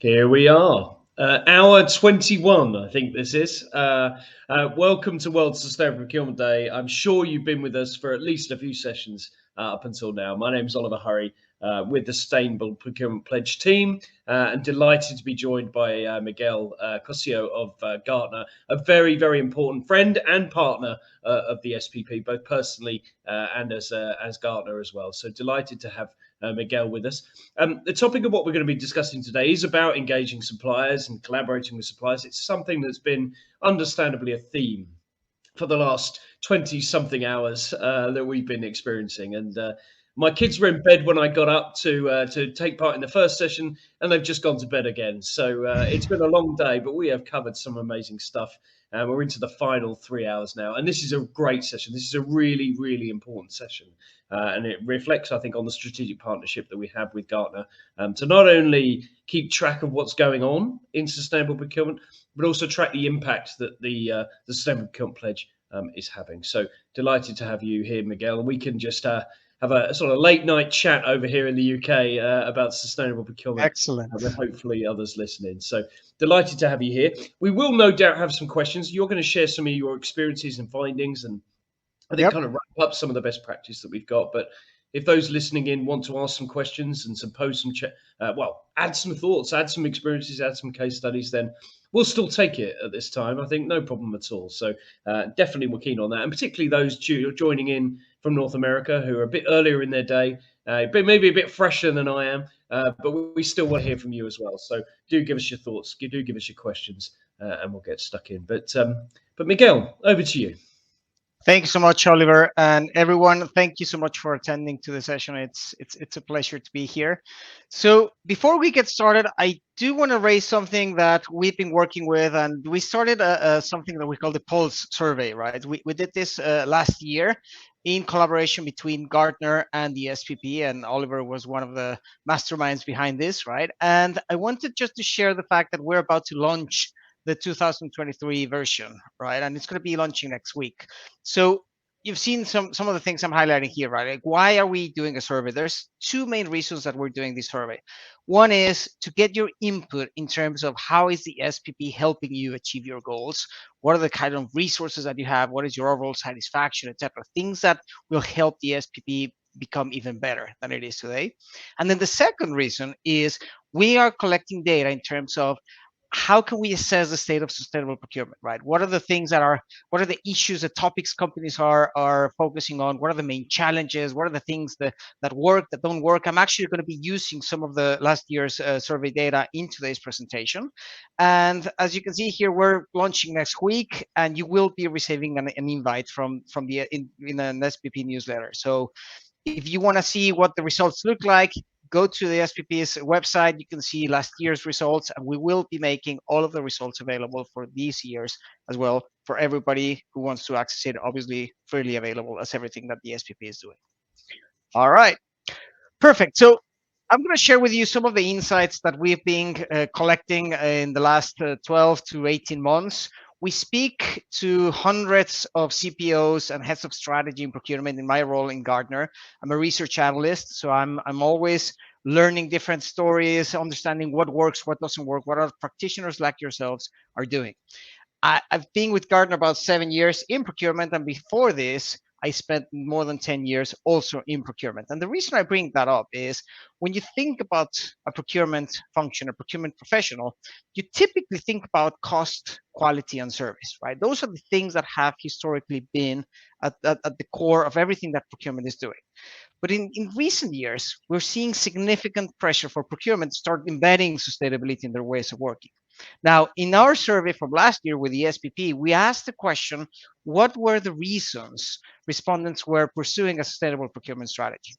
Here we are. Hour 21, I think this is. Welcome to World Sustainable Procurement Day. I'm sure you've been with us for at least a few sessions up until now. My name's Oliver Hurry with the Sustainable Procurement Pledge team, and delighted to be joined by Miguel Cosio of Gartner, a very, very important friend and partner of the SPP, both personally and as Gartner as well. So delighted to have Miguel with us. The topic of what we're going to be discussing today is about engaging suppliers and collaborating with suppliers. It's something that's been understandably a theme for the last 20 something hours that we've been experiencing. And my kids were in bed when I got up to take part in the first session, and they've just gone to bed again. So it's been a long day, but we have covered some amazing stuff. We're into the final 3 hours now, and this is a great session. This is a really, really important session, and it reflects, I think, on the strategic partnership that we have with Gartner to not only keep track of what's going on in sustainable procurement, but also track the impact that the Sustainable Procurement Pledge is having. So delighted to have you here, Miguel, and we can just have a sort of late night chat over here in the UK about sustainable procurement. Excellent. With hopefully others listening. So delighted to have you here. We will no doubt have some questions. You're going to share some of your experiences and findings, and I think kind of wrap up some of the best practice that we've got. But if those listening in want to ask some questions and some pose some, add some thoughts, add some experiences, add some case studies, then we'll still take it at this time. I think no problem at all. So definitely we're keen on that, and particularly those joining in from North America who are a bit earlier in their day, but maybe a bit fresher than I am. But we still want to hear from you as well. So do give us your thoughts, do give us your questions, and we'll get stuck in. But Miguel, over to you. Thank you so much, Oliver, and everyone. Thank you so much for attending to the session. It's a pleasure to be here. So before we get started, I do want to raise something that we've been working with, and we started something that we call the Pulse survey. Right? We did this last year in collaboration between Gartner and the SPP, and Oliver was one of the masterminds behind this. Right? And I wanted just to share the fact that we're about to launch the 2023 version, right? And it's going to be launching next week. So you've seen some of the things I'm highlighting here, right? Like, why are we doing a survey? There's two main reasons that we're doing this survey. One is to get your input in terms of how is the SPP helping you achieve your goals? What are the kind of resources that you have? What is your overall satisfaction, etc.? Things that will help the SPP become even better than it is today. And then the second reason is we are collecting data in terms of how can we assess the state of sustainable procurement, right? What are the things what are the issues, the topics companies are focusing on? What are the main challenges? What are the things that work, that don't work? I'm actually going to be using some of the last year's survey data in today's presentation. And as you can see here, we're launching next week, and you will be receiving an invite from the in an SPP newsletter. So if you want to see what the results look like, go to the SPP's website. You can see last year's results, and we will be making all of the results available for these years as well for everybody who wants to access it. Obviously, freely available as everything that the SPP is doing. All right, perfect. So I'm going to share with you some of the insights that we've been collecting in the last 12 to 18 months. We speak to hundreds of CPOs and heads of strategy and procurement in my role in Gartner. I'm a research analyst, so I'm always learning different stories, understanding what works, what doesn't work, what other practitioners like yourselves are doing. I've been with Gartner about 7 years in procurement, and before this, I spent more than 10 years also in procurement. And the reason I bring that up is when you think about a procurement function, a procurement professional, you typically think about cost, quality, and service, right? Those are the things that have historically been at the core of everything that procurement is doing. But in recent years, we're seeing significant pressure for procurement to start embedding sustainability in their ways of working. Now, in our survey from last year with the SPP, we asked the question, what were the reasons respondents were pursuing a sustainable procurement strategy?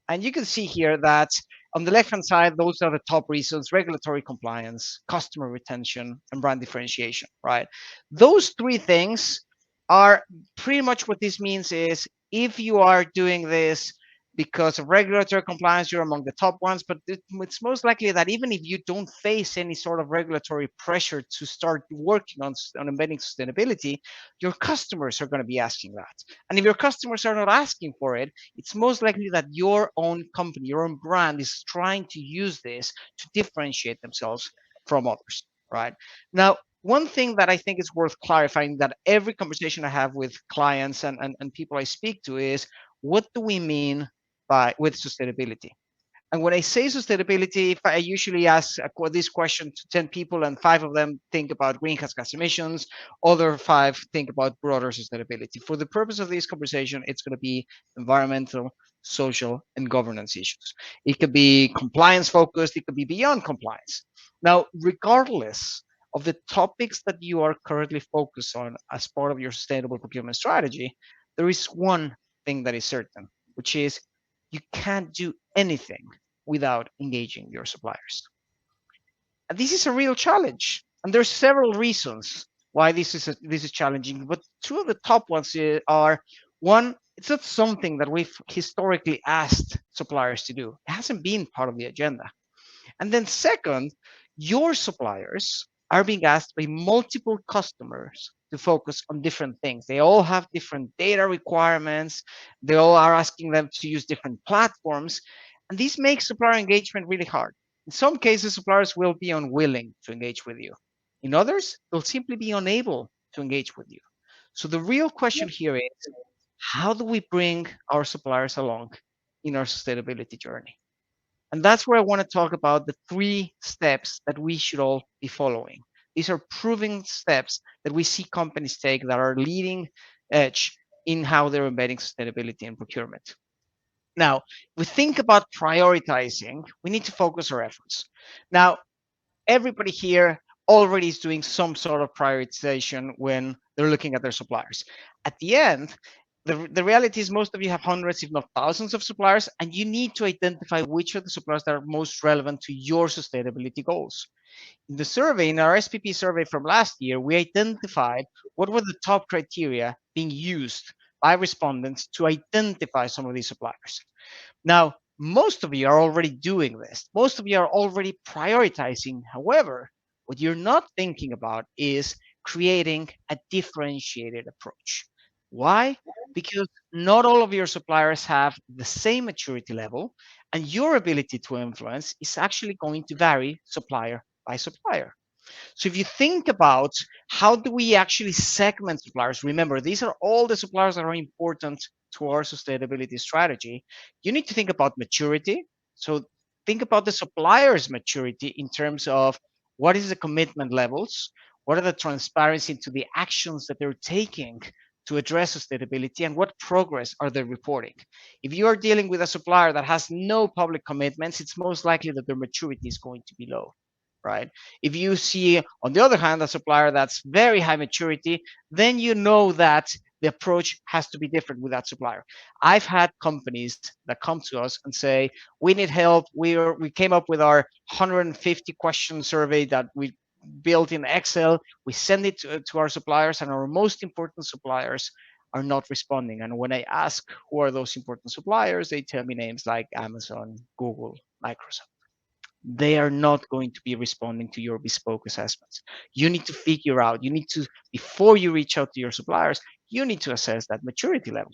And you can see here that on the left-hand side, those are the top reasons: regulatory compliance, customer retention, and brand differentiation, right? Those three things are pretty much what this means is if you are doing this because of regulatory compliance, you're among the top ones, but it's most likely that even if you don't face any sort of regulatory pressure to start working on embedding sustainability, your customers are going to be asking that. And if your customers are not asking for it, it's most likely that your own company, your own brand is trying to use this to differentiate themselves from others, right? Now, one thing that I think is worth clarifying that every conversation I have with clients and people I speak to is, what do we mean by with sustainability? And when I say sustainability, if I usually ask this question to 10 people and five of them think about greenhouse gas emissions, other five think about broader sustainability. For the purpose of this conversation, it's going to be environmental, social, and governance issues. It could be compliance focused, it could be beyond compliance. Now, regardless of the topics that you are currently focused on as part of your sustainable procurement strategy, there is one thing that is certain, which is you can't do anything without engaging your suppliers. And this is a real challenge. And there's several reasons why this is challenging. But two of the top ones are, one, it's not something that we've historically asked suppliers to do. It hasn't been part of the agenda. And then second, your suppliers are being asked by multiple customers to focus on different things. They all have different data requirements. They all are asking them to use different platforms. And this makes supplier engagement really hard. In some cases, suppliers will be unwilling to engage with you. In others, they'll simply be unable to engage with you. So the real question here is, how do we bring our suppliers along in our sustainability journey? And that's where I want to talk about the three steps that we should all be following. These are proven steps that we see companies take that are leading edge in how they're embedding sustainability in procurement. Now, we think about prioritizing, we need to focus our efforts. Now, everybody here already is doing some sort of prioritization when they're looking at their suppliers. At the end, the reality is most of you have hundreds, if not thousands of suppliers, and you need to identify which are the suppliers that are most relevant to your sustainability goals. In the survey, in our SPP survey from last year, we identified what were the top criteria being used by respondents to identify some of these suppliers. Now, most of you are already doing this. Most of you are already prioritizing. However, what you're not thinking about is creating a differentiated approach. Why? Because not all of your suppliers have the same maturity level, and your ability to influence is actually going to vary supplier by supplier. So if you think about how do we actually segment suppliers, remember, these are all the suppliers that are important to our sustainability strategy. You need to think about maturity. So think about the supplier's maturity in terms of what is the commitment levels, what are the transparency into the actions that they're taking to address sustainability, and what progress are they reporting. If you are dealing with a supplier that has no public commitments, it's most likely that their maturity is going to be low, right? If you see, on the other hand, a supplier that's very high maturity, then you know that the approach has to be different with that supplier. I've had companies that come to us and say, we need help. We came up with our 150 question survey that we built in Excel. We send it to our suppliers, and our most important suppliers are not responding. And when I ask who are those important suppliers, they tell me names like Amazon, Google, Microsoft. They are not going to be responding to your bespoke assessments. You need to figure out, you need to, before you reach out to your suppliers, you need to assess that maturity level.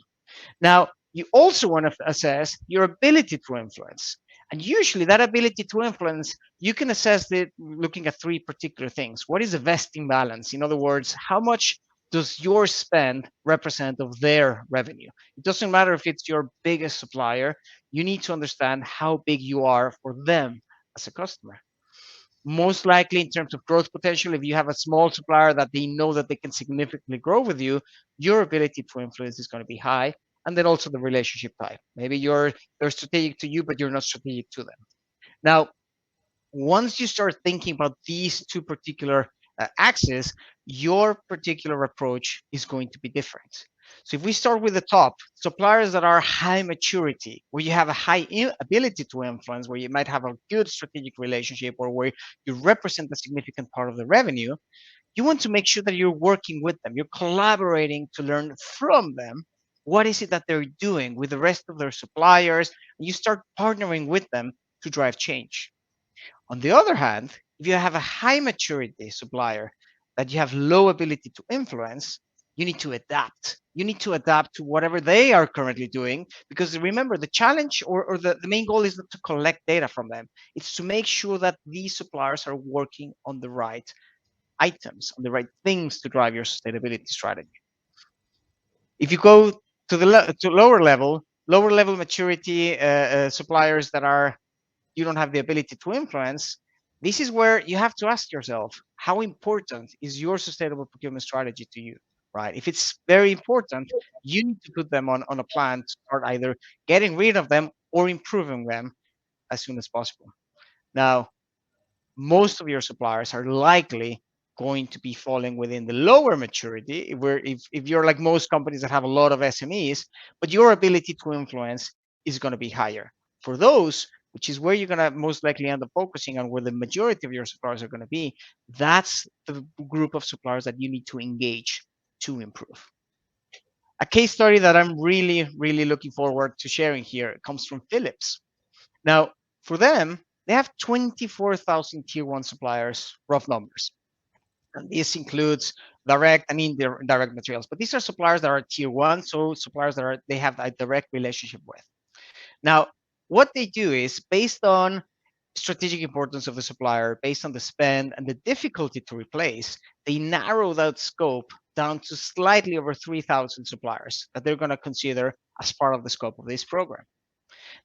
Now, you also want to assess your ability to influence. And usually that ability to influence, you can assess it looking at three particular things. What is the vesting balance? In other words, how much does your spend represent of their revenue? It doesn't matter if it's your biggest supplier, you need to understand how big you are for them as a customer. Most likely in terms of growth potential, if you have a small supplier that they know that they can significantly grow with you, your ability to influence is going to be high. And then also the relationship type. Maybe they're strategic to you, but you're not strategic to them. Now, once you start thinking about these two particular axes, your particular approach is going to be different. So if we start with the top, suppliers that are high maturity, where you have a high ability to influence, where you might have a good strategic relationship, or where you represent a significant part of the revenue, you want to make sure that you're working with them, you're collaborating to learn from them. What is it that they're doing with the rest of their suppliers? And you start partnering with them to drive change. On the other hand, if you have a high maturity supplier that you have low ability to influence, you need to adapt. You need to adapt to whatever they are currently doing, because remember, the challenge or the main goal is not to collect data from them. It's to make sure that these suppliers are working on the right items, on the right things to drive your sustainability strategy. If you go to to lower level maturity suppliers that are you don't have the ability to influence, this is where you have to ask yourself, how important is your sustainable procurement strategy to you, right? If it's very important, you need to put them on a plan to start either getting rid of them or improving them as soon as possible. Now, most of your suppliers are likely going to be falling within the lower maturity, where if you're like most companies that have a lot of SMEs, but your ability to influence is going to be higher. For those, which is where you're going to most likely end up focusing on, where the majority of your suppliers are going to be, that's the group of suppliers that you need to engage to improve. A case study that I'm really, really looking forward to sharing here comes from Philips. Now, for them, they have 24,000 tier one suppliers, rough numbers. And this includes direct and indirect materials. But these are suppliers that are tier one, so suppliers that are they have a direct relationship with. Now, what they do is based on strategic importance of the supplier, based on the spend and the difficulty to replace, they narrow that scope down to slightly over 3,000 suppliers that they're going to consider as part of the scope of this program.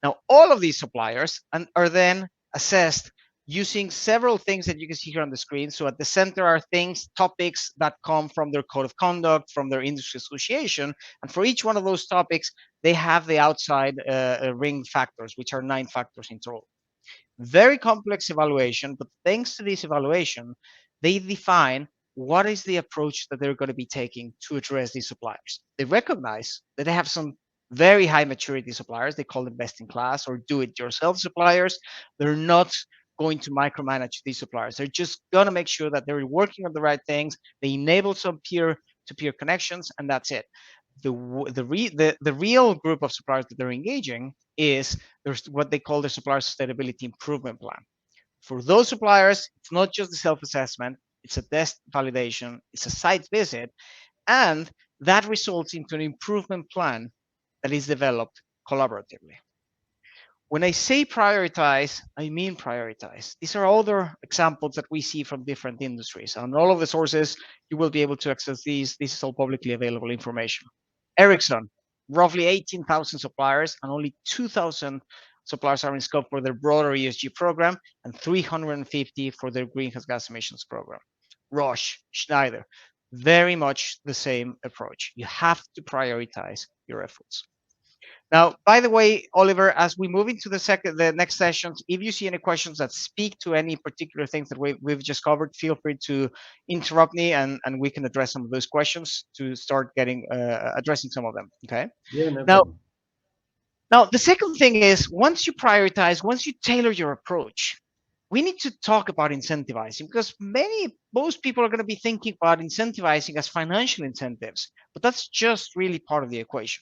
Now, all of these suppliers are then assessed using several things that you can see here on the screen. So at the center are things, topics that come from their code of conduct, from their industry association. And for each one of those topics, they have the outside ring factors, which are 9 factors in total. Very complex evaluation, but thanks to this evaluation, they define what is the approach that they're going to be taking to address these suppliers. They recognize that they have some very high maturity suppliers. They call them best in class or do it yourself suppliers. They're not going to micromanage these suppliers. They're just going to make sure that they're working on the right things. They enable some peer to peer connections, and that's it. The real group of suppliers that they're engaging is there's what they call the supplier sustainability improvement plan. For those suppliers, it's not just the self-assessment, it's a test validation, it's a site visit, and that results into an improvement plan that is developed collaboratively. When I say prioritize, I mean prioritize. These are other examples that we see from different industries. On all of the sources, you will be able to access these. This is all publicly available information. Ericsson, roughly 18,000 suppliers, and only 2,000 suppliers are in scope for their broader ESG program, and 350 for their greenhouse gas emissions program. Roche, Schneider, very much the same approach. You have to prioritize your efforts. Now, by the way, Oliver, as we move into the next sessions, if you see any questions that speak to any particular things that we've just covered, feel free to interrupt me, and we can address some of those questions to start getting addressing some of them. Okay. Yeah, no Now, problem. now the second thing is once you prioritize, once you tailor your approach, we need to talk about incentivizing, because most people are going to be thinking about incentivizing as financial incentives, but that's just really part of the equation.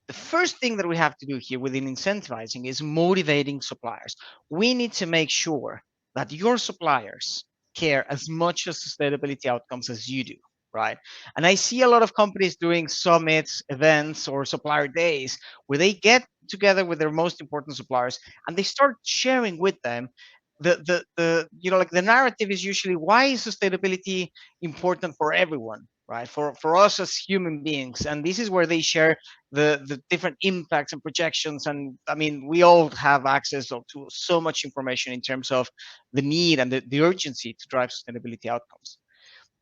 The first thing that we have to do here within incentivizing is motivating suppliers. We need to make sure that your suppliers care as much as sustainability outcomes as you do, right? And I see a lot of companies doing summits, events, or supplier days where they get together with their most important suppliers and they start sharing with them like the narrative is usually, why is sustainability important for everyone, right? For us as human beings. And this is where they share the different impacts and projections. And I mean, we all have access to so much information in terms of the need and the urgency to drive sustainability outcomes.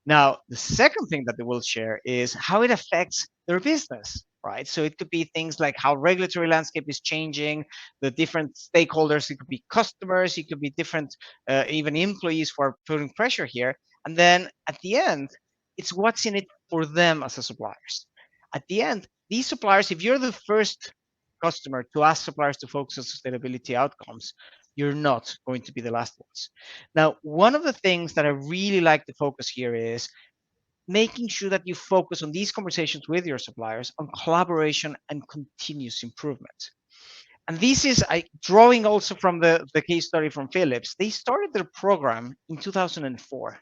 Now, the second thing that they will share is how it affects their business, right? So it could be things like how regulatory landscape is changing, the different stakeholders. It could be customers, it could be different, even employees who are putting pressure here. And then at the end, it's what's in it for them as a suppliers. At the end, these suppliers, if you're the first customer to ask suppliers to focus on sustainability outcomes, you're not going to be the last ones. Now, one of the things that I really like to focus here is making sure that you focus on these conversations with your suppliers on collaboration and continuous improvement. And this is drawing also from the case study from Philips. They started their program in 2004.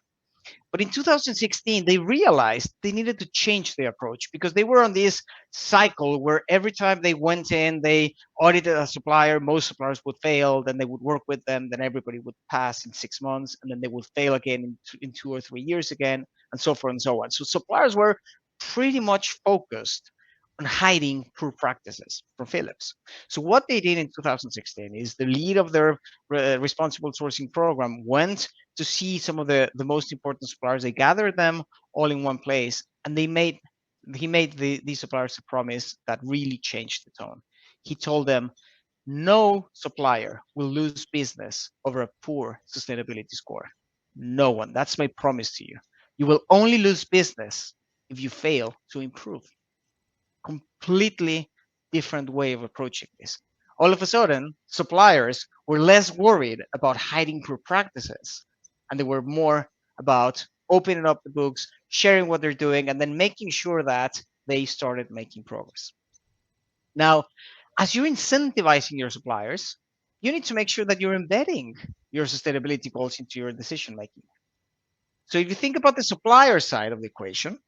But in 2016, they realized they needed to change their approach because they were on this cycle where every time they went in, they audited a supplier, most suppliers would fail, then they would work with them, then everybody would pass in 6 months, and then they would fail again in 2 or 3 years again, and so forth and so on. So suppliers were pretty much focused on hiding poor practices from Philips. So what they did in 2016 is the lead of their responsible sourcing program went to see some of the most important suppliers. They gathered them all in one place, and he made these suppliers a promise that really changed the tone. He told them, no supplier will lose business over a poor sustainability score. No one. That's my promise to you. You will only lose business if you fail to improve. Completely different way of approaching this. All of a sudden, suppliers were less worried about hiding poor practices, and they were more about opening up the books, sharing what they're doing, and then making sure that they started making progress. Now, as you're incentivizing your suppliers, you need to make sure that you're embedding your sustainability goals into your decision making. So if you think about the supplier side of the equation,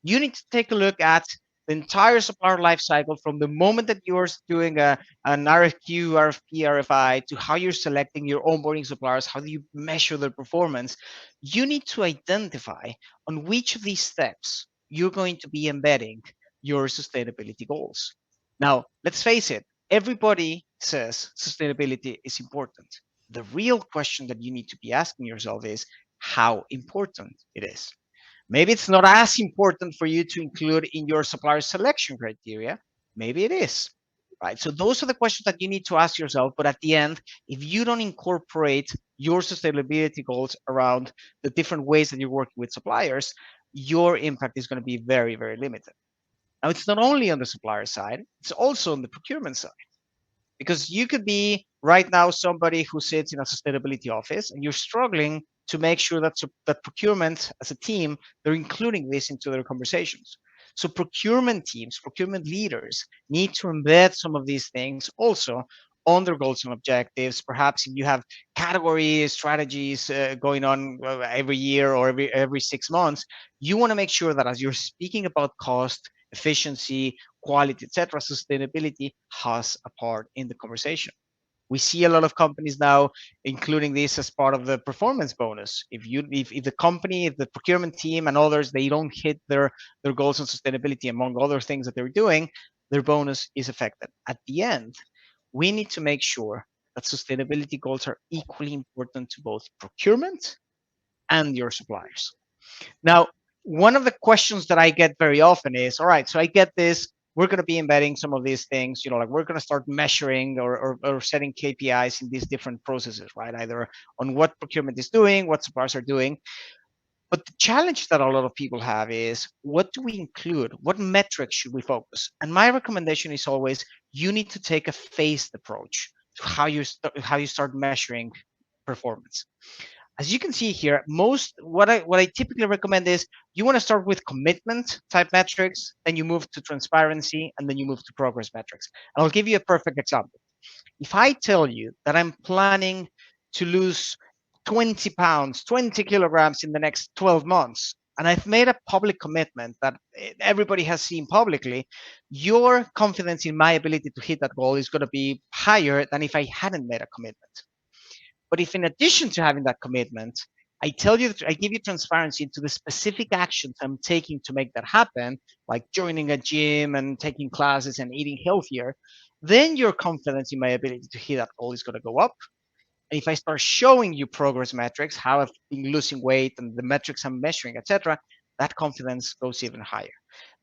you need to take a look at the entire supplier life cycle from the moment that you're doing an RFQ, RFP, RFI to how you're selecting your onboarding suppliers, how do you measure their performance. You need to identify on which of these steps you're going to be embedding your sustainability goals. Now, let's face it, everybody says sustainability is important. The real question that you need to be asking yourself is how important it is. Maybe it's not as important for you to include in your supplier selection criteria. Maybe it is, right? So those are the questions that you need to ask yourself. But at the end, if you don't incorporate your sustainability goals around the different ways that you're working with suppliers, your impact is going to be very, very limited. Now, it's not only on the supplier side, it's also on the procurement side. Because you could be right now somebody who sits in a sustainability office and you're struggling to make sure that procurement as a team, they're including this into their conversations. So procurement teams, procurement leaders need to embed some of these things also on their goals and objectives. Perhaps if you have category strategies going on every year or every 6 months, you want to make sure that as you're speaking about cost, efficiency, quality, etc., sustainability has a part in the conversation. We see a lot of companies now including this as part of the performance bonus. If the company, if the procurement team and others, they don't hit their goals on sustainability, among other things that they're doing, their bonus is affected. At the end, we need to make sure that sustainability goals are equally important to both procurement and your suppliers. Now, one of the questions that I get very often is, all right, so I get this, we're going to be embedding some of these things, like we're going to start measuring or setting KPIs in these different processes, right? Either on what procurement is doing, what suppliers are doing. But the challenge that a lot of people have is, what do we include? What metrics should we focus? And my recommendation is always, you need to take a phased approach to how you start measuring performance. As you can see here, what I typically recommend is you want to start with commitment type metrics, then you move to transparency, and then you move to progress metrics. And I'll give you a perfect example. If I tell you that I'm planning to lose 20 pounds, 20 kilograms in the next 12 months, and I've made a public commitment that everybody has seen publicly, your confidence in my ability to hit that goal is going to be higher than if I hadn't made a commitment. But if in addition to having that commitment, I tell you, I give you transparency into the specific actions I'm taking to make that happen, like joining a gym and taking classes and eating healthier, then your confidence in my ability to hit that goal is going to go up. And if I start showing you progress metrics, how I've been losing weight and the metrics I'm measuring, etc., that confidence goes even higher.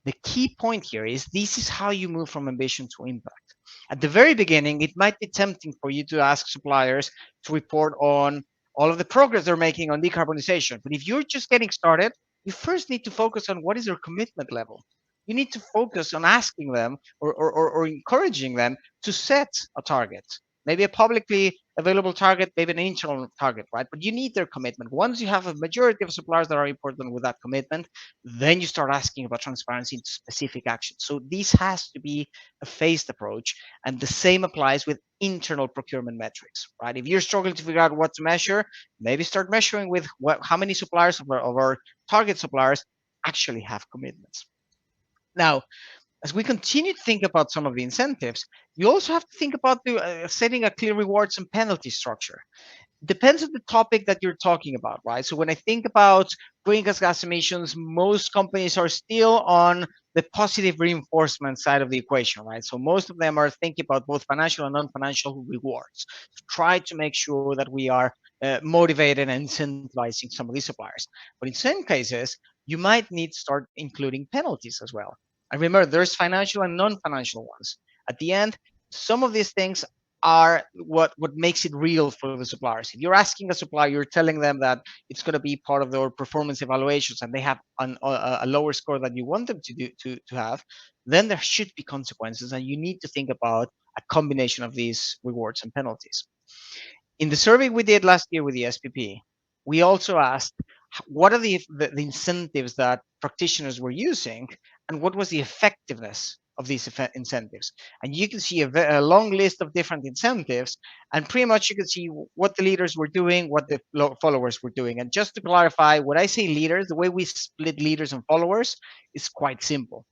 The key point here is this is how you move from ambition to impact. At the very beginning, it might be tempting for you to ask suppliers to report on all of the progress they're making on decarbonization. But if you're just getting started, you first need to focus on what is their commitment level. You need to focus on asking them or encouraging them to set a target. maybe a publicly available target, maybe an internal target, right? But you need their commitment. Once you have a majority of suppliers that are important with that commitment, then you start asking about transparency into specific actions. So this has to be a phased approach, and the same applies with internal procurement metrics, right? If you're struggling to figure out what to measure, maybe start measuring with how many suppliers of our target suppliers actually have commitments. Now, as we continue to think about some of the incentives, you also have to think about setting a clear rewards and penalty structure. Depends on the topic that you're talking about, right? So when I think about greenhouse gas emissions, most companies are still on the positive reinforcement side of the equation, right? So most of them are thinking about both financial and non-financial rewards to try to make sure that we are motivated and incentivizing some of these suppliers. But in some cases, you might need to start including penalties as well. And remember, there's financial and non-financial ones. At the end, some of these things are what makes it real for the suppliers. If you're asking a supplier, you're telling them that it's going to be part of their performance evaluations, and they have a lower score than you want them to do to have, then there should be consequences, and you need to think about a combination of these rewards and penalties. In the survey we did last year with the SPP, we also asked what are the incentives that practitioners were using, and what was the effectiveness of these incentives. And you can see a long list of different incentives, and pretty much you can see what the leaders were doing, what the followers were doing. And just to clarify, when I say leaders, the way we split leaders and followers is quite simple.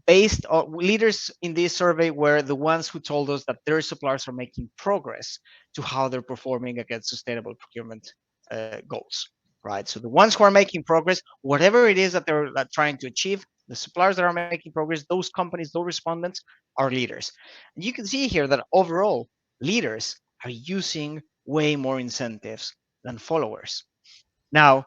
Based on leaders in this survey were the ones who told us that their suppliers are making progress to how they're performing against sustainable procurement goals, right? So the ones who are making progress, whatever it is that they're trying to achieve, the suppliers that are making progress, those companies, those respondents are leaders. And you can see here that overall, leaders are using way more incentives than followers. Now,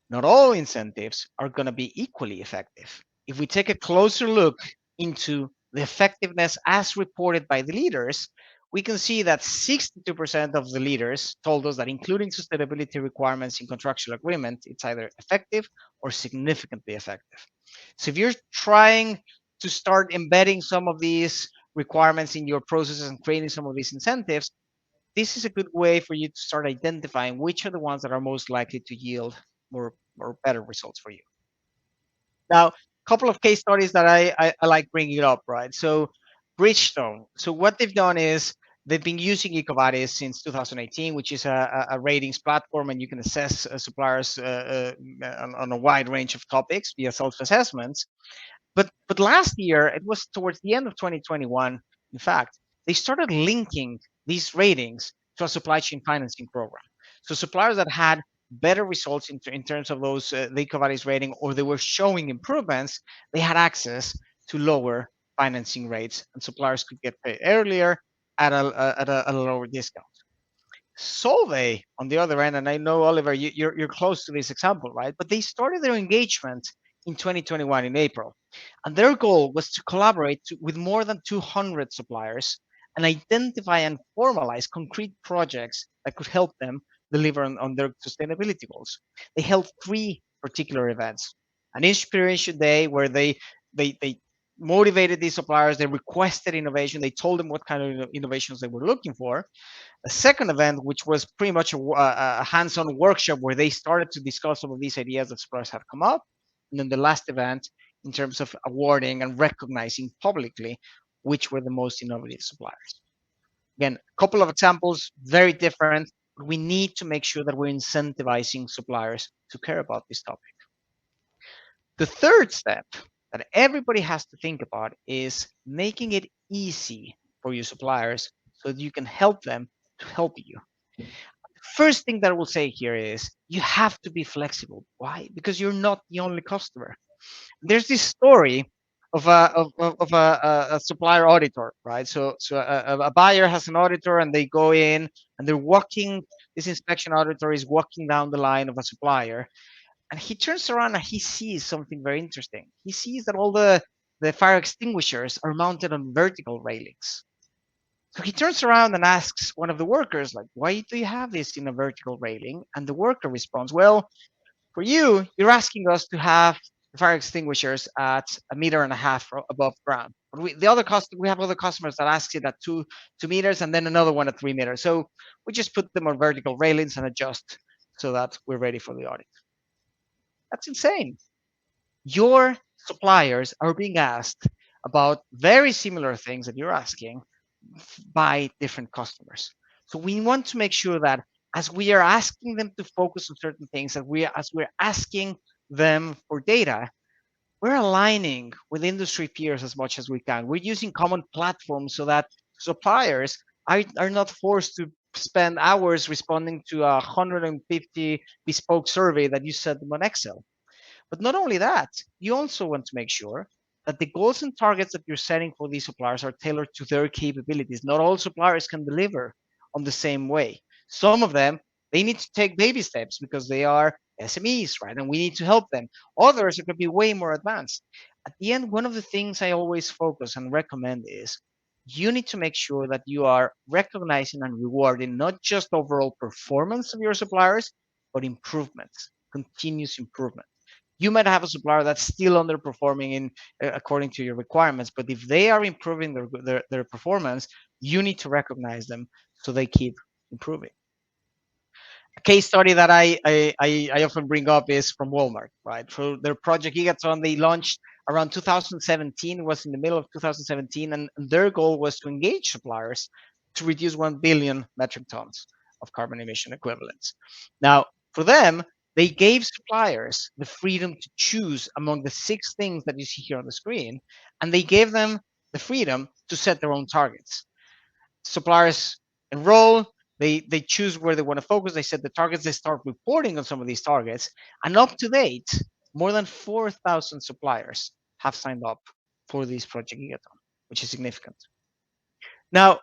not all incentives are going to be equally effective. If we take a closer look into the effectiveness as reported by the leaders, we can see that 62% of the leaders told us that including sustainability requirements in contractual agreement, it's either effective or significantly effective. So if you're trying to start embedding some of these requirements in your processes and creating some of these incentives, this is a good way for you to start identifying which are the ones that are most likely to yield more or better results for you. Now, a couple of case studies that I like bringing up, right? So Bridgestone. So what they've done is they've been using EcoVadis since 2018, which is a ratings platform, and you can assess suppliers on a wide range of topics via self-assessments. But last year, it was towards the end of 2021, in fact, they started linking these ratings to a supply chain financing program. So suppliers that had better results in terms of those the EcoVadis rating, or they were showing improvements, they had access to lower financing rates, and suppliers could get paid earlier at a lower discount. Solvay, on the other end, and I know, Oliver, you're close to this example, right? But they started their engagement in 2021 in April. And their goal was to collaborate with more than 200 suppliers and identify and formalize concrete projects that could help them deliver on their sustainability goals. They held three particular events: an inspiration day where they motivated these suppliers, they requested innovation, they told them what kind of innovations they were looking for. A second event, which was pretty much a hands-on workshop where they started to discuss some of these ideas that suppliers had come up. And then the last event, in terms of awarding and recognizing publicly which were the most innovative suppliers. Again, a couple of examples, very different, but we need to make sure that we're incentivizing suppliers to care about this topic. The third step that everybody has to think about is making it easy for your suppliers so that you can help them to help you. First thing that I will say here is you have to be flexible. Why? Because you're not the only customer. There's this story of a supplier auditor, right? So a buyer has an auditor, and they go in and they're walking. This inspection auditor is walking down the line of a supplier, and he turns around and he sees something very interesting. He sees that all the fire extinguishers are mounted on vertical railings. So he turns around and asks one of the workers, like, why do you have this in a vertical railing? And the worker responds, well, for you, you're asking us to have the fire extinguishers at 1.5 meters above ground. But we have other customers that ask it at 2 meters and then another one at 3 meters. So we just put them on vertical railings and adjust so that we're ready for the audit. That's insane. Your suppliers are being asked about very similar things that you're asking by different customers. So we want to make sure that as we are asking them to focus on certain things, as we're asking them for data, we're aligning with industry peers as much as we can. We're using common platforms so that suppliers are not forced to spend hours responding to a 150 bespoke survey that you send them on Excel. But not only that, you also want to make sure that the goals and targets that you're setting for these suppliers are tailored to their capabilities. Not all suppliers can deliver on the same way. Some of them, they need to take baby steps because they are SMEs, right? And we need to help them. Others are going to be way more advanced. At the end, one of the things I always focus and recommend is you need to make sure that you are recognizing and rewarding not just overall performance of your suppliers, but improvements, continuous improvement. You might have a supplier that's still underperforming in according to your requirements, but if they are improving their performance, you need to recognize them so they keep improving. A case study that I often bring up is from Walmart, right? So their project Gigaton, they launched around 2017, was in the middle of 2017, and their goal was to engage suppliers to reduce 1 billion metric tons of carbon emission equivalents. Now, for them, they gave suppliers the freedom to choose among the 6 things that you see here on the screen, and they gave them the freedom to set their own targets. Suppliers enroll, they choose where they want to focus, they set the targets, they start reporting on some of these targets, and up to date, more than 4,000 suppliers have signed up for this project Gigaton, which is significant. Now,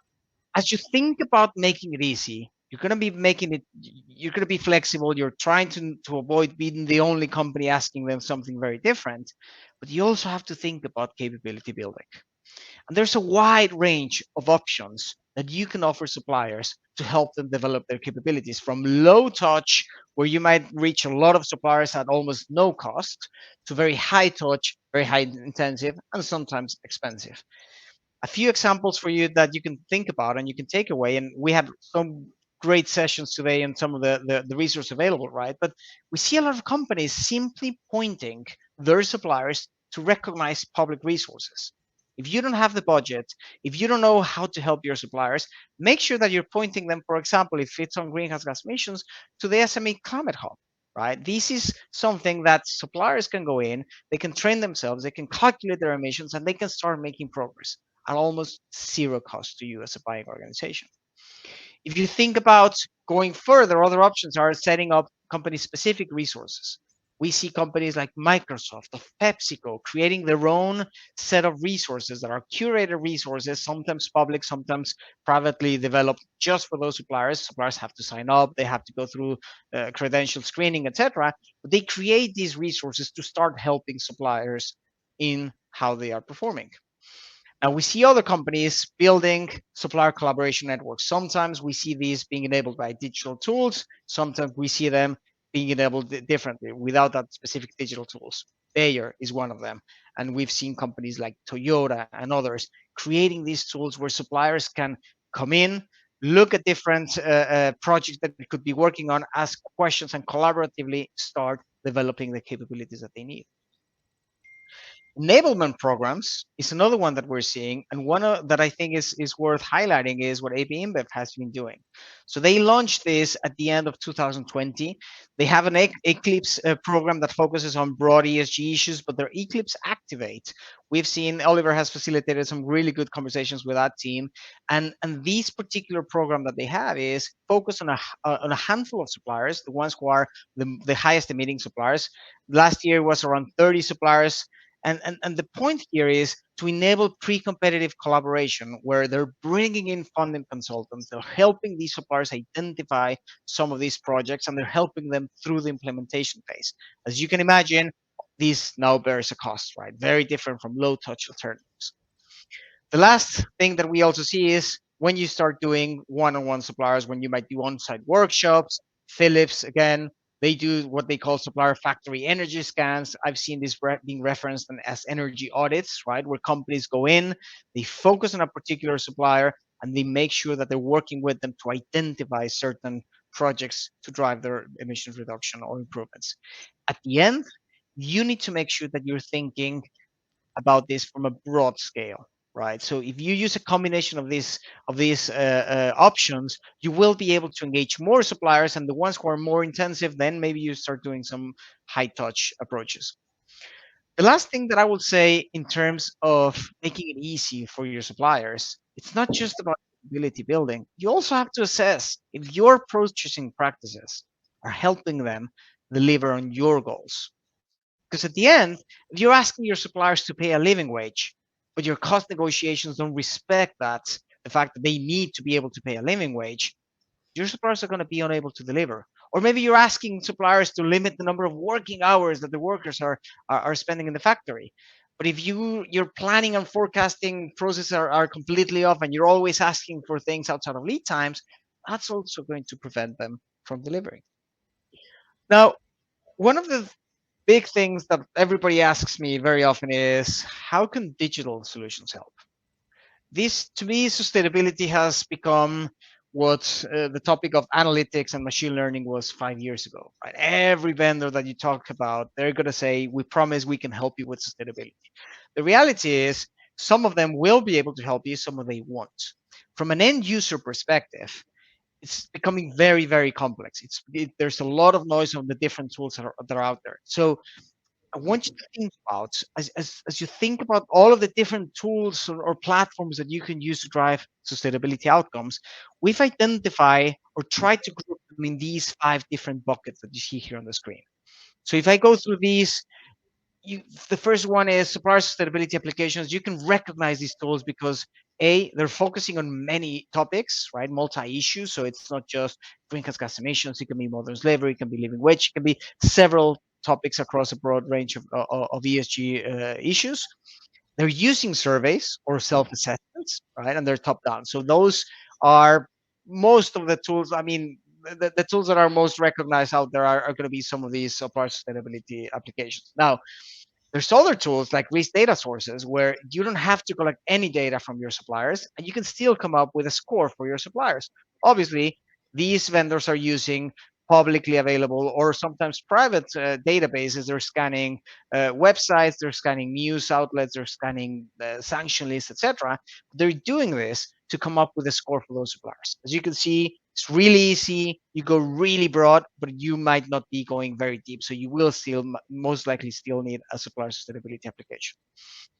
as you think about making it easy, you're going to be flexible, you're trying to avoid being the only company asking them something very different, but you also have to think about capability building. And there's a wide range of options that you can offer suppliers to help them develop their capabilities, from low touch, where you might reach a lot of suppliers at almost no cost, to very high touch, very high intensive, and sometimes expensive. A few examples for you that you can think about and you can take away. And we had some great sessions today and some of the resources available, right? But we see a lot of companies simply pointing their suppliers to recognize public resources. If you don't have the budget, if you don't know how to help your suppliers, make sure that you're pointing them, for example, if it's on greenhouse gas emissions, to the SME Climate Hub, right? This is something that suppliers can go in, they can train themselves, they can calculate their emissions, and they can start making progress at almost zero cost to you as a buying organization. If you think about going further, other options are setting up company specific resources. We see companies like Microsoft, of PepsiCo, creating their own set of resources that are curated resources, sometimes public, sometimes privately developed just for those suppliers. Suppliers have to sign up, they have to go through credential screening, etc. But they create these resources to start helping suppliers in how they are performing. And we see other companies building supplier collaboration networks. Sometimes we see these being enabled by digital tools. Sometimes we see them being enabled differently without that specific digital tools. Bayer is one of them. And we've seen companies like Toyota and others creating these tools where suppliers can come in, look at different projects that they could be working on, ask questions, and collaboratively start developing the capabilities that they need. Enablement programs is another one that we're seeing, and one that I think is worth highlighting is what AB InBev has been doing. So they launched this at the end of 2020. They have an Eclipse program that focuses on broad ESG issues, but their Eclipse Activate, we've seen Oliver has facilitated some really good conversations with that team, and this particular program that they have is focused on a handful of suppliers, the ones who are the highest emitting suppliers. Last year was around 30 suppliers. And the point here is to enable pre-competitive collaboration where they're bringing in funding consultants, they're helping these suppliers identify some of these projects, and they're helping them through the implementation phase. As you can imagine, this now bears a cost, right? Very different from low touch alternatives. The last thing that we also see is when you start doing one-on-one suppliers, when you might do on-site workshops. Philips, again, They do what they call supplier factory energy scans. I've seen this being referenced as energy audits, right? Where companies go in, they focus on a particular supplier, and they make sure that they're working with them to identify certain projects to drive their emissions reduction or improvements. At the end, you need to make sure that you're thinking about this from a broad scale, right? So if you use a combination of these options, you will be able to engage more suppliers, and the ones who are more intensive, then maybe you start doing some high touch approaches. The last thing that I would say in terms of making it easy for your suppliers, it's not just about ability building. You also have to assess if your purchasing practices are helping them deliver on your goals. Because at the end, if you're asking your suppliers to pay a living wage, but your cost negotiations don't respect that, the fact that they need to be able to pay a living wage, your suppliers are going to be unable to deliver. Or maybe you're asking suppliers to limit the number of working hours that the workers are spending in the factory. But if your planning and forecasting processes are completely off and you're always asking for things outside of lead times, that's also going to prevent them from delivering. Now, one of the big things that everybody asks me very often is how can digital solutions help? This, to me, sustainability has become what the topic of analytics and machine learning was 5 years ago. Right? Every vendor that you talk about, they're going to say, "We promise we can help you with sustainability." The reality is, some of them will be able to help you, some of them won't. From an end user perspective, it's becoming very, very complex. There's a lot of noise on the different tools that are out there. So I want you to think about as you think about all of the different tools or platforms that you can use to drive sustainability outcomes. We've identified or tried to group them in these 5 different buckets that you see here on the screen. So if I go through these, the first one is supplier sustainability applications. You can recognize these tools because they're focusing on many topics, right? Multi-issues. So it's not just greenhouse gas emissions. It can be modern slavery. It can be living wage. It can be several topics across a broad range of ESG issues. They're using surveys or self-assessments, right? And they're top-down. So those are most of the tools. I mean, the tools that are most recognized out there are going to be some of these supplier sustainability applications. Now, there's other tools like risk data sources where you don't have to collect any data from your suppliers and you can still come up with a score for your suppliers. Obviously, these vendors are using publicly available or sometimes private databases. They're scanning websites, they're scanning news outlets, they're scanning sanction lists, etc. They're doing this to come up with a score for those suppliers. As you can see, it's really easy. You go really broad, but you might not be going very deep. So you will still most likely still need a supplier sustainability application.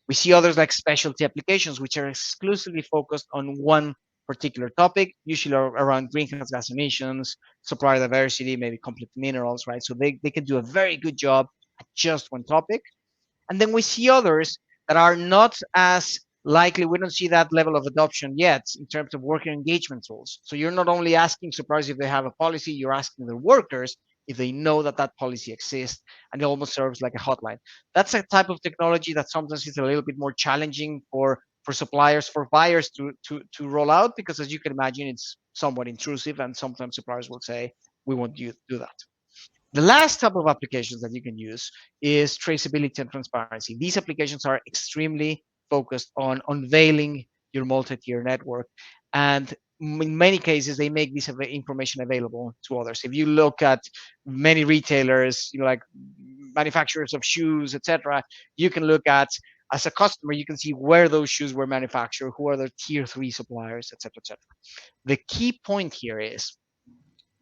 We see others like specialty applications, which are exclusively focused on one particular topic, usually around greenhouse gas emissions, supplier diversity, maybe complex minerals, right? So they can do a very good job at just one topic. And then we see others that are not as likely. We don't see that level of adoption yet in terms of worker engagement tools. So you're not only asking suppliers if they have a policy, you're asking their workers if they know that that policy exists, and it almost serves like a hotline. That's a type of technology that sometimes is a little bit more challenging for suppliers, for buyers to roll out, because as you can imagine, it's somewhat intrusive, and sometimes suppliers will say, "We won't do that." The last type of applications that you can use is traceability and transparency. These applications are extremely focused on unveiling your multi-tier network, and in many cases they make this information available to others. If you look at many retailers, like manufacturers of shoes, etc., you can look at, as a customer, you can see where those shoes were manufactured, who are the tier 3 suppliers, etc., etc. The key point here is,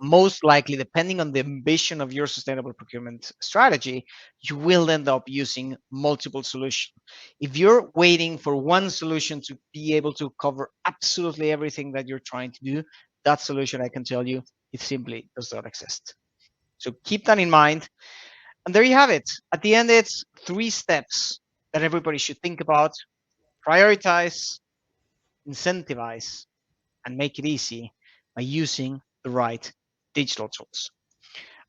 most likely, depending on the ambition of your sustainable procurement strategy, you will end up using multiple solutions. If you're waiting for one solution to be able to cover absolutely everything that you're trying to do, that solution, I can tell you, it simply does not exist. So keep that in mind. And there you have it. At the end, it's 3 steps that everybody should think about: prioritize, incentivize, and make it easy by using the right digital tools.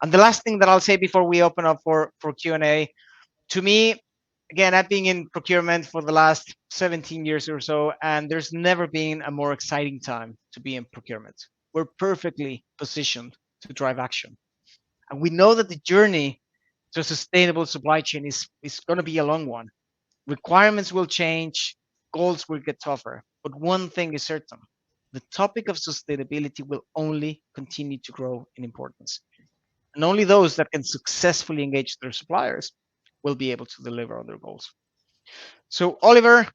And the last thing that I'll say before we open up for Q&A, to me, again, I've been in procurement for the last 17 years or so, and there's never been a more exciting time to be in procurement. We're perfectly positioned to drive action. And we know that the journey to a sustainable supply chain is going to be a long one. Requirements will change, goals will get tougher. But one thing is certain, the topic of sustainability will only continue to grow in importance. And only those that can successfully engage their suppliers will be able to deliver on their goals. So, Oliver,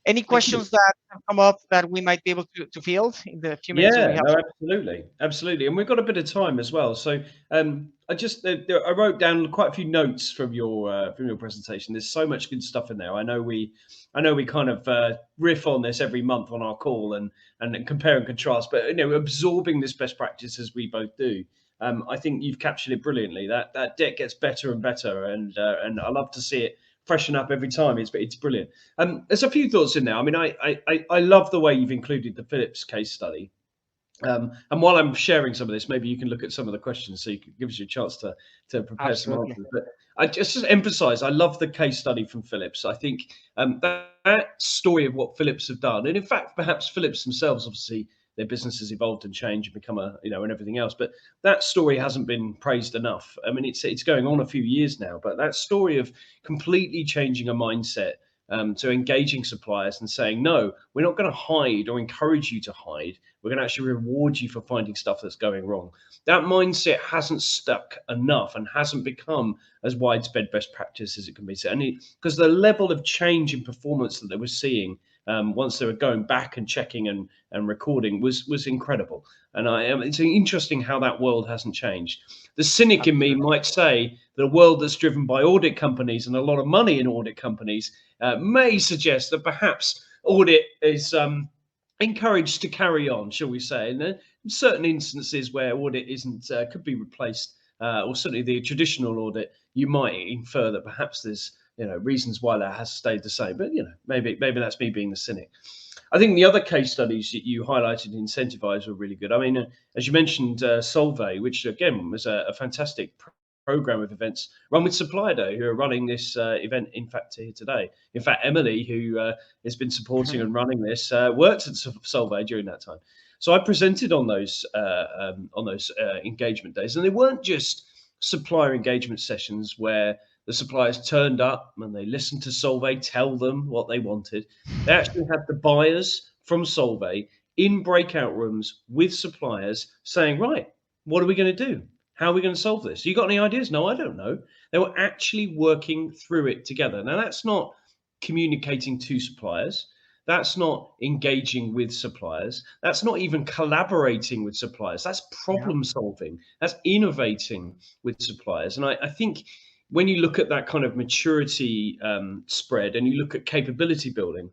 any Thank you. questions that have come up that we might be able to field in the few minutes that we Yeah, have? no, absolutely, absolutely, and we've got a bit of time as well. So, I just I wrote down quite a few notes from your presentation. There's so much good stuff in there. I know we kind of riff on this every month on our call and compare and contrast, but absorbing this best practice as we both do. I think you've captured it brilliantly. That deck gets better and better, and I love to see it freshen up every time. It's brilliant. There's a few thoughts in there. I mean, I love the way you've included the Philips case study. And while I'm sharing some of this, maybe you can look at some of the questions so you can give us a chance to prepare some Absolutely. answers. But I just emphasize, I love the case study from Philips. I think that story of what Philips have done, and in fact, perhaps Philips themselves, obviously, their business has evolved and changed and become and everything else. But that story hasn't been praised enough. I mean, it's going on a few years now, but that story of completely changing a mindset to engaging suppliers and saying, no, we're not going to hide or encourage you to hide. We're going to actually reward you for finding stuff that's going wrong. That mindset hasn't stuck enough and hasn't become as widespread best practice as it can be said. And because the level of change in performance that they were seeing once they were going back and checking and recording was incredible. And it's interesting how that world hasn't changed. The cynic in me might say that a world that's driven by audit companies and a lot of money in audit companies may suggest that perhaps audit is encouraged to carry on, shall we say? And in certain instances where audit isn't could be replaced, or certainly the traditional audit, you might infer that perhaps there's reasons why that has stayed the same. But maybe that's me being the cynic. I think the other case studies that you highlighted in incentivize were really good. I mean, as you mentioned, Solvay, which again was a fantastic program of events run with Supplier Day, who are running this event, in fact, here today. In fact, Emily, who has been supporting and running this, worked at Solvay during that time. So I presented on those engagement days, and they weren't just supplier engagement sessions where the suppliers turned up and they listened to Solvay tell them what they wanted. They actually had the buyers from Solvay in breakout rooms with suppliers saying, right, what are we going to do? How are we going to solve this? You got any ideas? No, I don't know. They were actually working through it together. Now, that's not communicating to suppliers. That's not engaging with suppliers. That's not even collaborating with suppliers. That's problem solving. That's innovating with suppliers. And I think when you look at that kind of maturity spread and you look at capability building,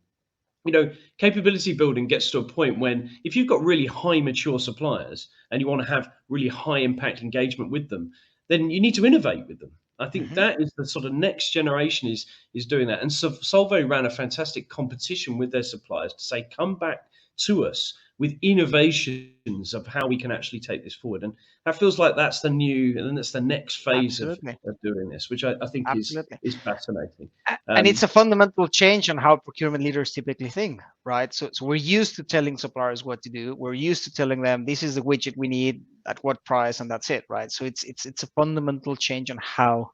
capability building gets to a point when if you've got really high mature suppliers and you want to have really high impact engagement with them, then you need to innovate with them. I think that is the sort of next generation is doing that. And so Solvay ran a fantastic competition with their suppliers to say, come back to us with innovations of how we can actually take this forward. And that feels like that's the new, and that's the next phase of doing this, which I think is fascinating. And it's a fundamental change on how procurement leaders typically think, right? So we're used to telling suppliers what to do. We're used to telling them this is the widget we need at what price, and that's it, right? So it's a fundamental change on how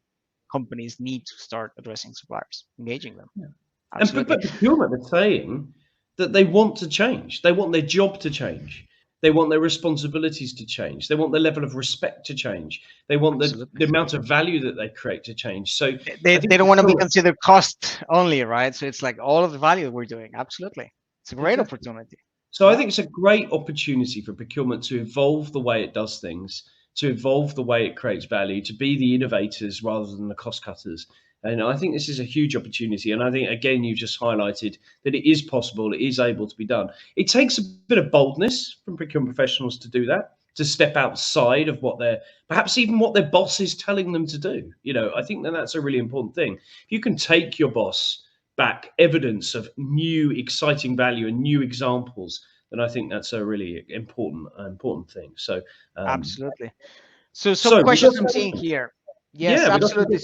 companies need to start addressing suppliers, engaging them. Yeah. Absolutely. But procurement are saying that they want to change. They want their job to change. They want their responsibilities to change. They want the level of respect to change. They want the amount of value that they create to change. So they don't want to be considered cost only, right? So it's like all of the value we're doing. Absolutely. It's a great opportunity. So I think it's a great opportunity for procurement to evolve the way it does things, to evolve the way it creates value, to be the innovators rather than the cost cutters. And I think this is a huge opportunity. And I think, again, you just highlighted that it is possible, it is able to be done. It takes a bit of boldness from procurement professionals to do that, to step outside of perhaps even what their boss is telling them to do. I think that's a really important thing. If you can take your boss back evidence of new exciting value and new examples, then I think that's a really important thing. So absolutely. So some questions I'm seeing here. Yes, absolutely.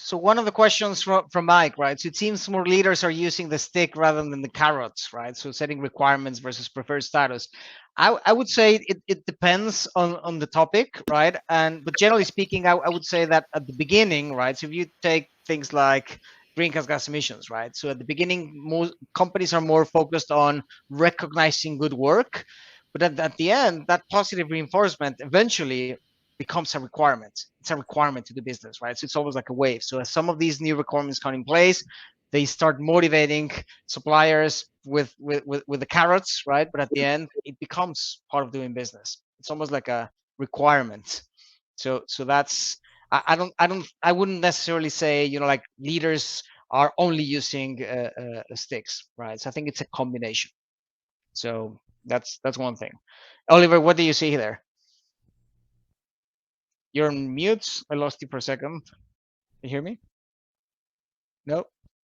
So one of the questions from Mike, right? So it seems more leaders are using the stick rather than the carrots, right? So setting requirements versus preferred status. I would say it depends on the topic, right? But generally speaking, I would say that at the beginning, right? So if you take things like greenhouse gas emissions, right? So at the beginning, most companies are more focused on recognizing good work, but at the end, that positive reinforcement eventually becomes a requirement. It's a requirement to do business, right? So it's almost like a wave. So as some of these new requirements come in place, they start motivating suppliers with the carrots, right? But at the end, it becomes part of doing business. It's almost like a requirement. So that's I wouldn't necessarily say like leaders are only using sticks, right? So I think it's a combination. So that's one thing. Oliver, what do you see there? You're on mute. I lost you for a second. You hear me? No,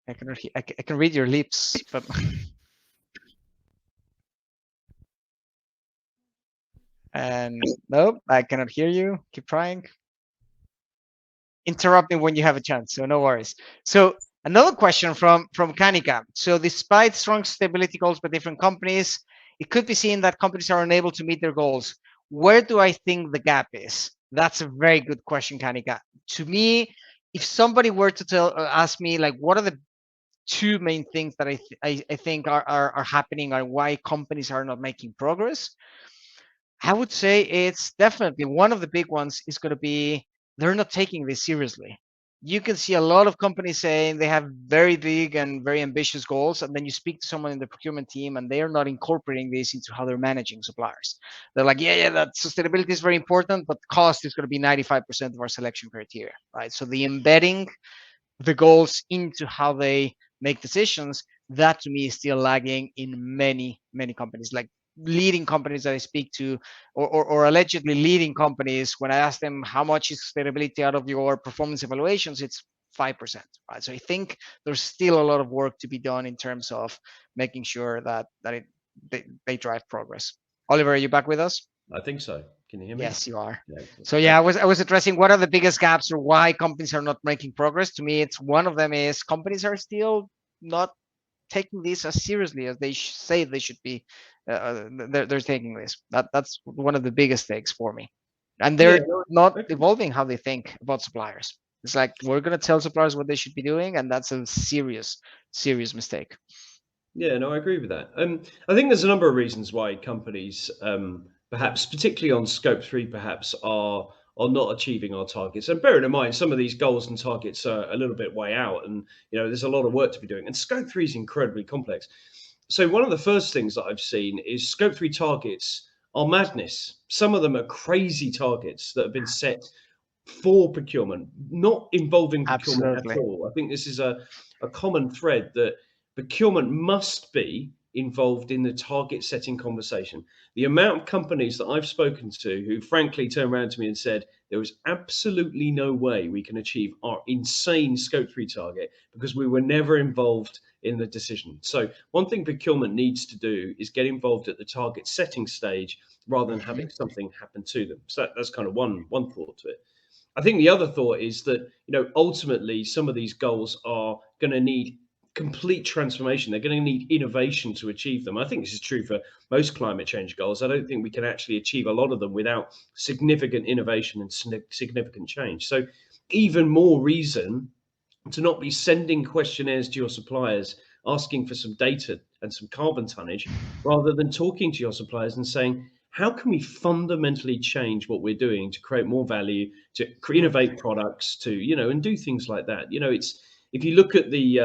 I can read your lips, but and no, I cannot hear you. Keep trying. Interrupt me when you have a chance, so no worries. So another question from Kanika. So despite strong stability goals by different companies, it could be seen that companies are unable to meet their goals. Where do I think the gap is? That's a very good question, Kanika. To me, if somebody were to ask me like what are the two main things that I think are happening and why companies are not making progress, I would say it's definitely one of the big ones is going to be they're not taking this seriously. You can see a lot of companies saying they have very big and very ambitious goals, and then you speak to someone in the procurement team, and they are not incorporating this into how they're managing suppliers. They're like, yeah, that sustainability is very important, but cost is going to be 95% of our selection criteria, right? So the embedding the goals into how they make decisions, that to me is still lagging in many companies, like leading companies that I speak to, or allegedly leading companies. When I ask them how much is sustainability out of your performance evaluations, it's 5%, right? So I think there's still a lot of work to be done in terms of making sure that they drive progress. Oliver, are you back with us? I think so. Can you hear me? Yes, you are. Yeah. So yeah, I was addressing what are the biggest gaps or why companies are not making progress. To me, it's one of them is companies are still not taking this as seriously as they say they should be. They're taking this. That's one of the biggest takes for me, and Yeah. they're not evolving how they think about suppliers. It's like we're gonna tell suppliers what they should be doing, and that's a serious mistake. Yeah, no, I agree with that. I think there's a number of reasons why companies, perhaps particularly on scope three, perhaps are not achieving our targets. And bearing in mind, some of these goals and targets are a little bit way out, and there's a lot of work to be doing. And scope three is incredibly complex. So one of the first things that I've seen is scope three targets are madness. Some of them are crazy targets that have been set for procurement, not involving procurement at Absolutely. all. I think this is a common thread that procurement must be involved in the target setting conversation. The amount of companies that I've spoken to who frankly turned around to me and said, there is absolutely no way we can achieve our insane scope 3 target because we were never involved in the decision. So, one thing procurement needs to do is get involved at the target setting stage rather than having something happen to them. So, that's kind of one thought to it. I think the other thought is that ultimately some of these goals are going to need complete transformation. They're going to need innovation to achieve them. I think this is true for most climate change goals. I don't think we can actually achieve a lot of them without significant innovation and significant change. So, even more reason to not be sending questionnaires to your suppliers asking for some data and some carbon tonnage rather than talking to your suppliers and saying, how can we fundamentally change what we're doing to create more value, to innovate products, to and do things like that. It's if you look at the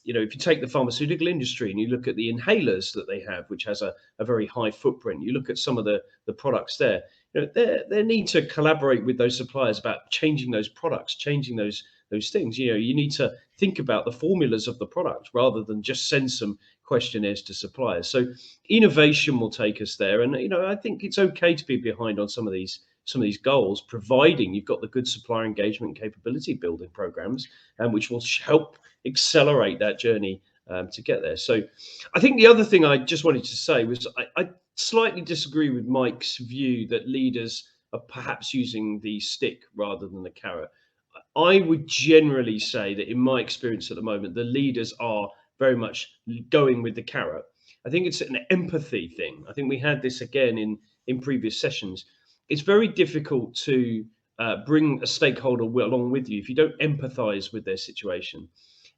if you take the pharmaceutical industry and you look at the inhalers that they have, which has a very high footprint, you look at some of the products there. They need to collaborate with those suppliers about changing those products, changing those things. You need to think about the formulas of the product rather than just send some questionnaires to suppliers. So innovation will take us there, and I think it's okay to be behind on some of these goals, providing you've got the good supplier engagement and capability building programs, which will help accelerate that journey to get there. So I think the other thing I just wanted to say was I slightly disagree with Mike's view that leaders are perhaps using the stick rather than the carrot. I would generally say that in my experience at the moment, the leaders are very much going with the carrot. I think it's an empathy thing. I think we had this again in previous sessions. It's very difficult to bring a stakeholder along with you if you don't empathize with their situation.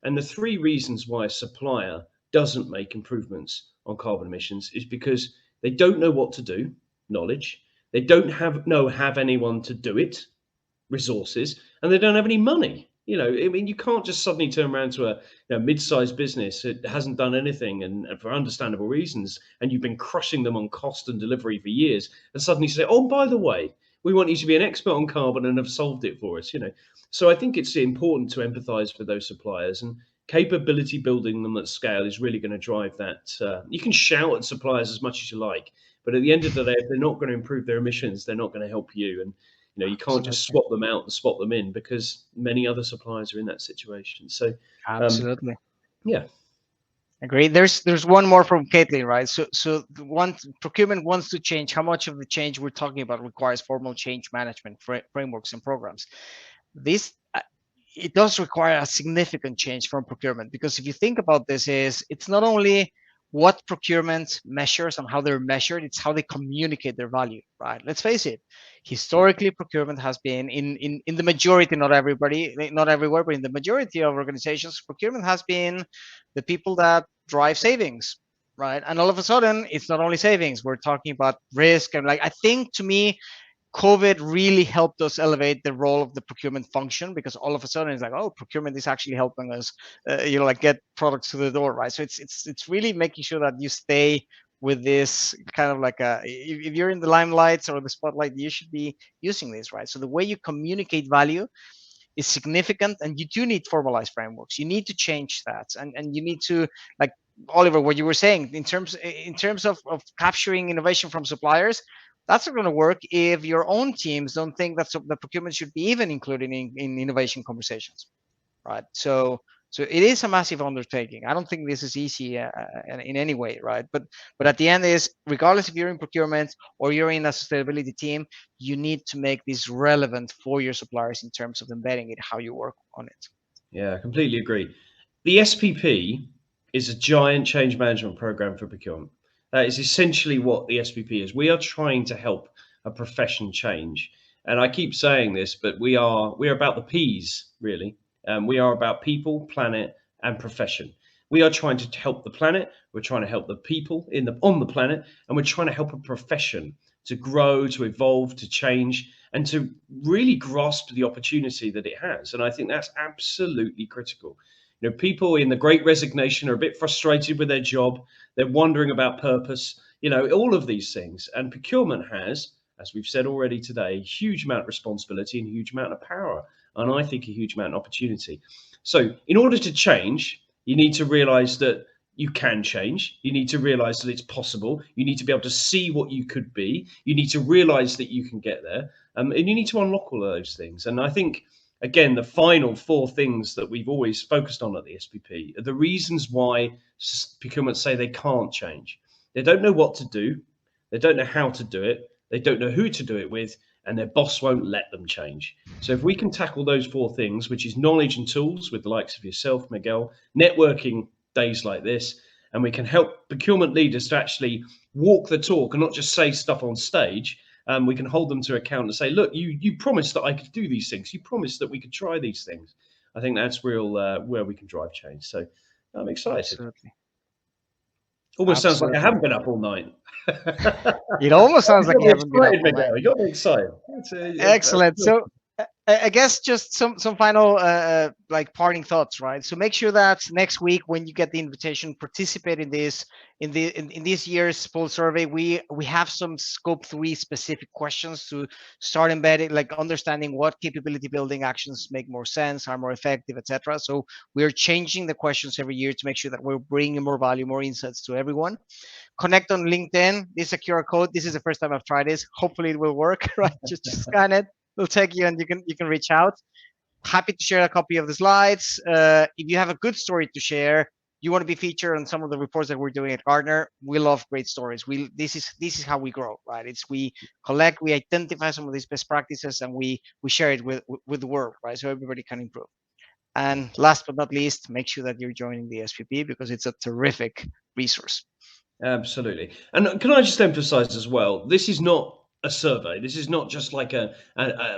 And the three reasons why a supplier doesn't make improvements on carbon emissions is because they don't know what to do, knowledge. They don't have anyone to do it, resources, and they don't have any money. I mean, you can't just suddenly turn around to a mid-sized business that hasn't done anything, and for understandable reasons, and you've been crushing them on cost and delivery for years, and suddenly say, "Oh, by the way, we want you to be an expert on carbon and have solved it for us." So I think it's important to empathise with those suppliers, and capability building them at scale is really going to drive that. You can shout at suppliers as much as you like, but at the end of the day, if they're not going to improve their emissions, they're not going to help you. And you can't just Absolutely. swap them out and swap them in, because many other suppliers are in that situation. So, Absolutely. yeah. Agree. There's one more from Caitlin, right? So the one procurement wants to change. How much of the change we're talking about requires formal change management frameworks and programs? This it does require a significant change from procurement, because if you think about this, it's not only what procurement measures and how they're measured, it's how they communicate their value, right? Let's face it, historically procurement has been in the majority, not everybody, not everywhere, but in the majority of organizations, procurement has been the people that drive savings, right? And all of a sudden it's not only savings, we're talking about risk. And like, I think, to me, COVID really helped us elevate the role of the procurement function, because all of a sudden it's like, oh, procurement is actually helping us, like get products to the door, right? So it's really making sure that you stay with this kind of like if you're in the limelight or the spotlight, you should be using this, right? So the way you communicate value is significant, and you do need formalized frameworks. You need to change that, and you need to, like Oliver, what you were saying in terms of capturing innovation from suppliers. That's not going to work if your own teams don't think that the procurement should be even included in innovation conversations, right? So it is a massive undertaking. I don't think this is easy in any way, right? But at the end is, regardless if you're in procurement or you're in a sustainability team, you need to make this relevant for your suppliers in terms of embedding it, how you work on it. Yeah, I completely agree. The SPP is a giant change management program for procurement. That is essentially what the SPP is. We are trying to help a profession change. And I keep saying this, but we're about the P's, really. We are about people, planet, and profession. We are trying to help the planet. We're trying to help the people on the planet, and we're trying to help a profession to grow, to evolve, to change, and to really grasp the opportunity that it has. And I think that's absolutely critical. People in the great resignation are a bit frustrated with their job. They're wondering about purpose, all of these things. And procurement has, as we've said already today, a huge amount of responsibility and a huge amount of power. And I think a huge amount of opportunity. So in order to change, you need to realize that you can change. You need to realize that it's possible. You need to be able to see what you could be. You need to realize that you can get there. And you need to unlock all of those things. And I think, again, the final four things that we've always focused on at the SPP are the reasons why procurement say they can't change. They don't know what to do. They don't know how to do it. They don't know who to do it with. And their boss won't let them change. So if we can tackle those four things, which is knowledge and tools with the likes of yourself, Miguel, networking days like this, and we can help procurement leaders to actually walk the talk and not just say stuff on stage. We can hold them to account and say, look, you promised that I could do these things. You promised that we could try these things. I think that's real where we can drive change. So I'm excited. Absolutely. Almost sounds like I haven't been up all night. It almost sounds like you haven't been up all night. You got me excited. Excellent. So I guess just some final like parting thoughts, right? So make sure that next week when you get the invitation, participate in this in this year's poll survey. We have some scope 3 specific questions to start embedding, like understanding what capability building actions make more sense, are more effective, etc. So we're changing the questions every year to make sure that we're bringing more value, more insights to everyone. Connect on LinkedIn. This is a QR code. This is the first time I've tried this. Hopefully it will work, right? Just scan it. We'll take you and you can reach out. Happy to share a copy of the slides. If you have a good story to share, you want to be featured on some of the reports that we're doing at Gartner, we love great stories. This is how we grow, right? It's we collect, we identify some of these best practices, and we share it with the world, right? So everybody can improve. And last but not least, make sure that you're joining the SPP because it's a terrific resource. Absolutely. And can I just emphasize as well, this is not a survey. This is not just like a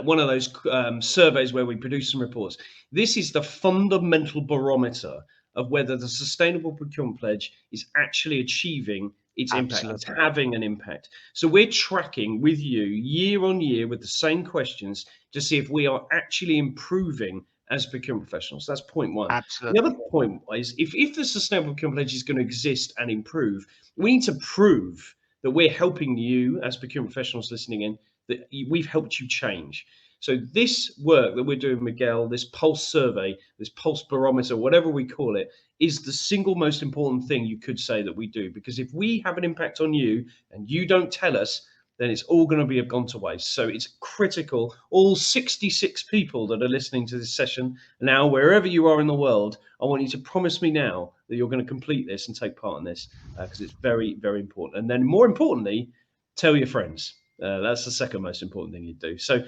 one of those surveys where we produce some reports. This is the fundamental barometer of whether the Sustainable Procurement Pledge is actually achieving its impact. It's Absolutely. having an impact. So we're tracking with you year on year with the same questions to see if we are actually improving as procurement professionals. That's point one. The Absolutely. other point is if the Sustainable Procurement Pledge is going to exist and improve, we need to prove that we're helping you as procurement professionals listening in, that we've helped you change. So this work that we're doing, Miguel, this pulse survey, this pulse barometer, whatever we call it, is the single most important thing you could say that we do. Because if we have an impact on you and you don't tell us, then it's all going to be gone to waste. So it's critical. All 66 people that are listening to this session now, wherever you are in the world, I want you to promise me now that you're going to complete this and take part in this because it's very, very important. And then more importantly, tell your friends. That's the second most important thing you do. So,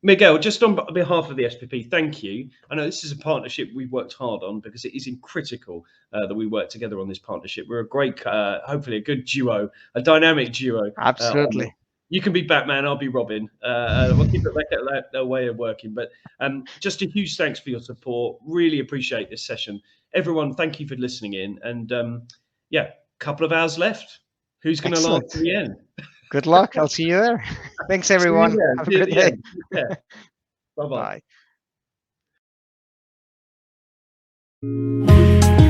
Miguel, just on behalf of the SPP, thank you. I know this is a partnership we've worked hard on because it is critical that we work together on this partnership. We're a great, hopefully a good duo, a dynamic duo. Absolutely. You can be Batman, I'll be Robin. We'll keep it like that way of working. But just a huge thanks for your support. Really appreciate this session. Everyone, thank you for listening in. And yeah, couple of hours left. Who's going to last Excellent. to the end? Good luck. I'll see you there. Thanks, See you everyone. there. Have a See you at good the day. end. Take care. Bye-bye. Bye.